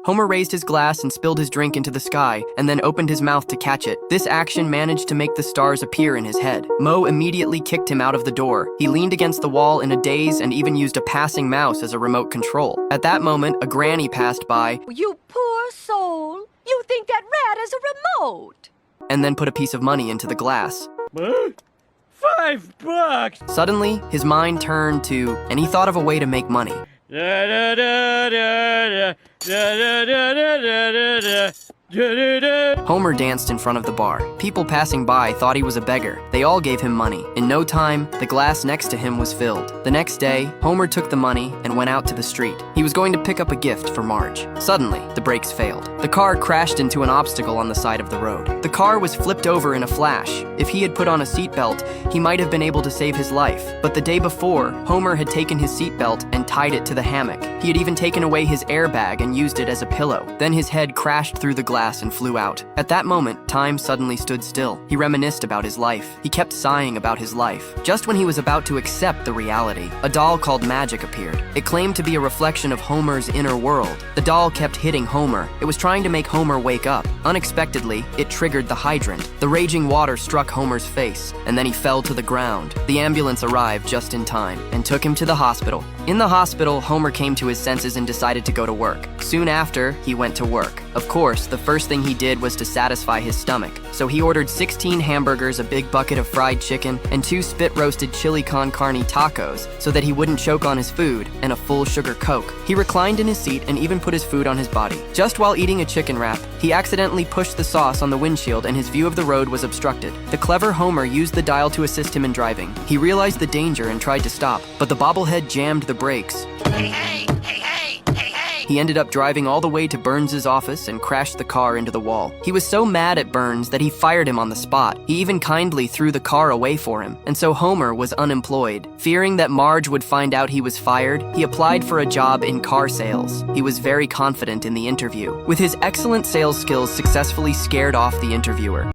Homer raised his glass and spilled his drink into the sky, and then opened his mouth to catch it. This action managed to make the stars appear in his head. Moe immediately kicked him out of the door. He leaned against the wall in a daze and even used a passing mouse as a remote control. At that moment, a granny passed by. You poor soul. You think that rat is a remote. And then put a piece of money into the glass. $5. Suddenly, his mind turned to, and he thought of a way to make money. Homer danced in front of the bar. People passing by thought he was a beggar. They all gave him money. In no time, the glass next to him was filled. The next day, Homer took the money and went out to the street. He was going to pick up a gift for Marge. Suddenly, the brakes failed. The car crashed into an obstacle on the side of the road. The car was flipped over in a flash. If he had put on a seatbelt, he might have been able to save his life. But the day before, Homer had taken his seatbelt and tied it to the hammock. He had even taken away his airbag and used it as a pillow. Then his head crashed through the glass and flew out. At that moment, time suddenly stood still. He reminisced about his life. He kept sighing about his life. Just when he was about to accept the reality, a doll called Magic appeared. It claimed to be a reflection of Homer's inner world. The doll kept hitting Homer. It was trying to make Homer wake up. Unexpectedly, it triggered the hydrant. The raging water struck Homer's face, and then he fell to the ground. The ambulance arrived just in time and took him to the hospital. In the hospital, Homer came to his senses and decided to go to work. Soon after, he went to work. Of course, the first thing he did was to satisfy his stomach. So he ordered 16 hamburgers, a big bucket of fried chicken, and 2 spit-roasted chili con carne tacos so that he wouldn't choke on his food, and a full sugar Coke. He reclined in his seat and even put his food on his body. Just while eating a chicken wrap, he accidentally pushed the sauce on the windshield and his view of the road was obstructed. The clever Homer used the dial to assist him in driving. He realized the danger and tried to stop, but the bobblehead jammed the brakes. He ended up driving all the way to Burns' office and crashed the car into the wall. He was so mad at Burns that he fired him on the spot. He even kindly threw the car away for him, and so Homer was unemployed. Fearing that Marge would find out he was fired, he applied for a job in car sales. He was very confident in the interview. With his excellent sales skills successfully scared off the interviewer.